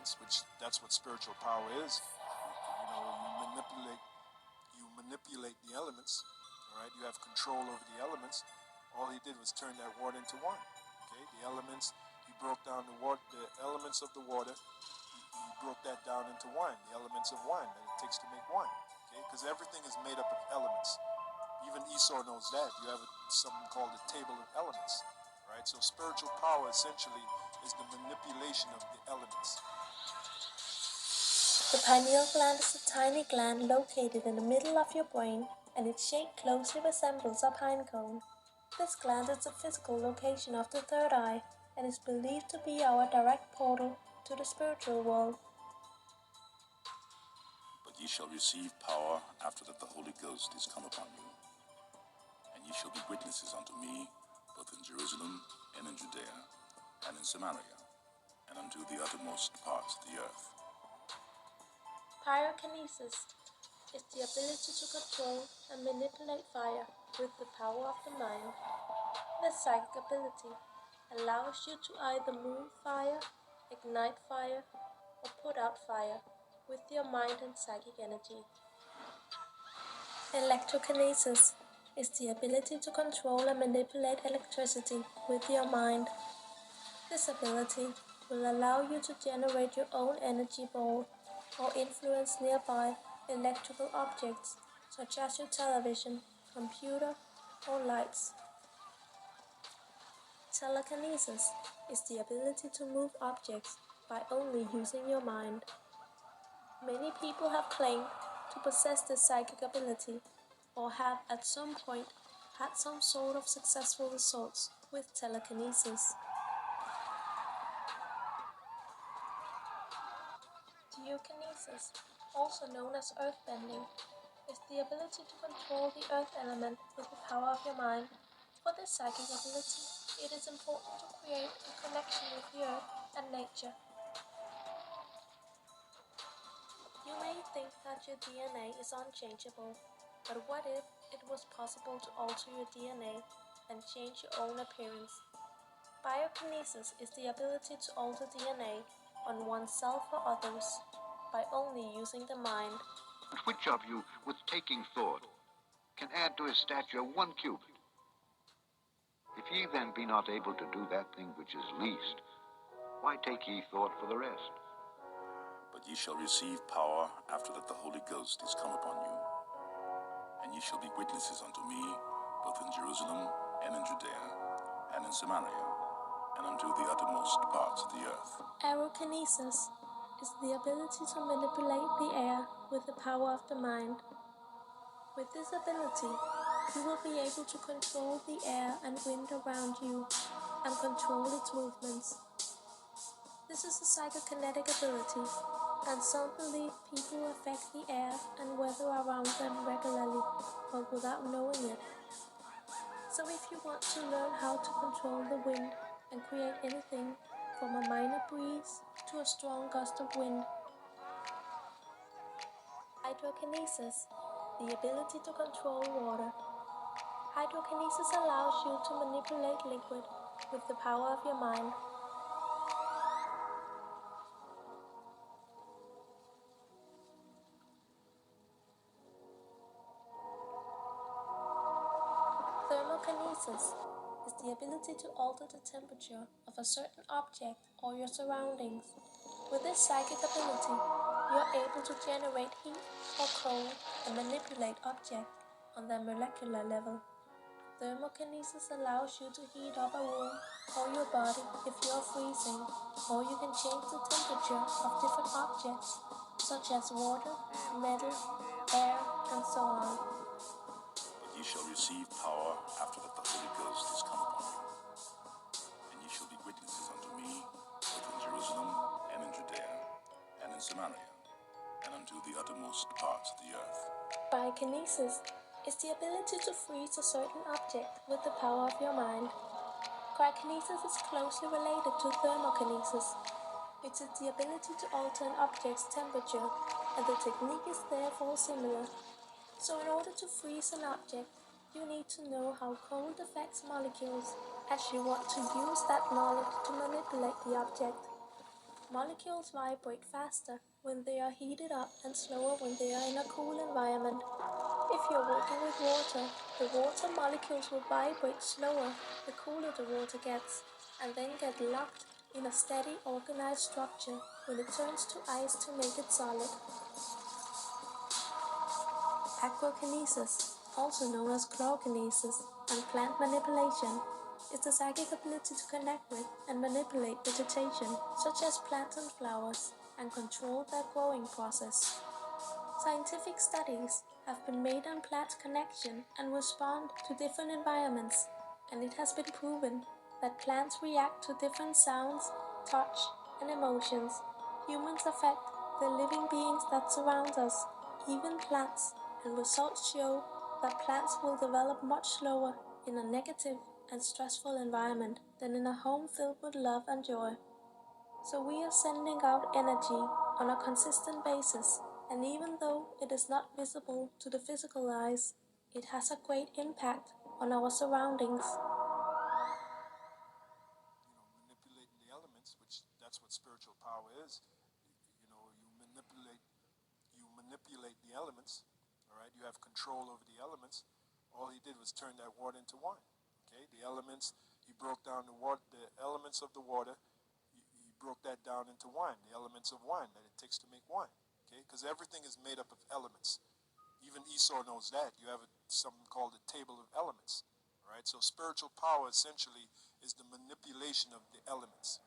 elements, which that's what spiritual power is. You manipulate the elements. All right, you have control over the elements. All he did was turn that water into wine. Okay, the elements. He broke down the elements of the water. He broke that down into wine. The elements of wine that it takes to make wine. Okay, because everything is made up of elements. Even Esau knows that. You have something called the table of elements. Right. So spiritual power essentially is the manipulation of the elements. The pineal gland is a tiny gland located in the middle of your brain, and its shape closely resembles a pine cone. This gland is the physical location of the third eye, and is believed to be our direct portal to the spiritual world. But ye shall receive power after that the Holy Ghost is come upon you. And ye shall be witnesses unto me, both in Jerusalem and in Judea, and in Samaria, and unto the uttermost parts of the earth. Pyrokinesis is the ability to control and manipulate fire with the power of the mind. This psychic ability allows you to either move fire, ignite fire, or put out fire with your mind and psychic energy. Electrokinesis is the ability to control and manipulate electricity with your mind. This ability will allow you to generate your own energy ball or influence nearby electrical objects such as your television, computer, or lights. Telekinesis is the ability to move objects by only using your mind. Many people have claimed to possess this psychic ability or have at some point had some sort of successful results with telekinesis. Geokinesis, also known as earthbending, is the ability to control the earth element with the power of your mind. For this psychic ability, it is important to create a connection with the earth and nature. You may think that your DNA is unchangeable, but what if it was possible to alter your DNA and change your own appearance? Biokinesis is the ability to alter DNA on oneself or others by only using the mind. Which of you, with taking thought, can add to his stature 1 cubit? If ye then be not able to do that thing which is least, why take ye thought for the rest? But ye shall receive power after that the Holy Ghost is come upon you. And ye shall be witnesses unto me, both in Jerusalem and in Judea, and in Samaria, and unto the uttermost parts of the earth. Aerokinesis is the ability to manipulate the air with the power of the mind. With this ability, you will be able to control the air and wind around you and control its movements. This is a psychokinetic ability, and some believe people affect the air and weather around them regularly, but without knowing it. So if you want to learn how to control the wind and create anything from a minor breeze to a strong gust of wind. Hydrokinesis, the ability to control water. Hydrokinesis allows you to manipulate liquid with the power of your mind. Thermokinesis is the ability to alter the temperature of a certain object or your surroundings. With this psychic ability, you are able to generate heat or cold and manipulate objects on their molecular level. Thermokinesis allows you to heat up a room or your body if you are freezing, or you can change the temperature of different objects, such as water, metal, air, and so on. But ye shall receive power after that the Holy Ghost is come upon you. And ye shall be witnesses unto me, both in Jerusalem and in Judea, and in Samaria, and unto the uttermost parts of the earth. Biokinesis is the ability to freeze a certain object with the power of your mind. Cryokinesis is closely related to thermokinesis. It is the ability to alter an object's temperature, and the technique is therefore similar. So in order to freeze an object, you need to know how cold affects molecules, as you want to use that knowledge to manipulate the object. Molecules vibrate faster when they are heated up and slower when they are in a cool environment. If you're working with water, the water molecules will vibrate slower the cooler the water gets, and then get locked in a steady, organized structure when it turns to ice to make it solid. Aquakinesis, also known as chlorokinesis, and plant manipulation, is the psychic ability to connect with and manipulate vegetation, such as plants and flowers, and control their growing process. Scientific studies have been made on plants' connection and respond to different environments, and it has been proven that plants react to different sounds, touch, and emotions. Humans affect the living beings that surround us, even plants, and results show that plants will develop much slower in a negative and stressful environment than in a home filled with love and joy. So we are sending out energy on a consistent basis, and even though it is not visible to the physical eyes, it has a great impact on our surroundings. Manipulating the elements, which that's what spiritual power is. You manipulate the elements. All right, you have control over the elements. All he did was turn that water into wine. Okay, the elements, he broke down the elements of the water. He broke that down into wine, the elements of wine that it takes to make wine. Okay, because everything is made up of elements. Even Esau knows that. You have something called the table of elements. All right, so spiritual power essentially is the manipulation of the elements.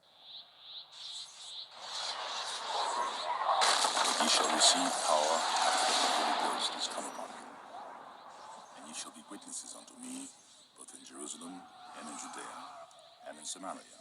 Ye shall receive power after that the Holy Ghost is come upon you. And ye shall be witnesses unto me, both in Jerusalem and in Judea and in Samaria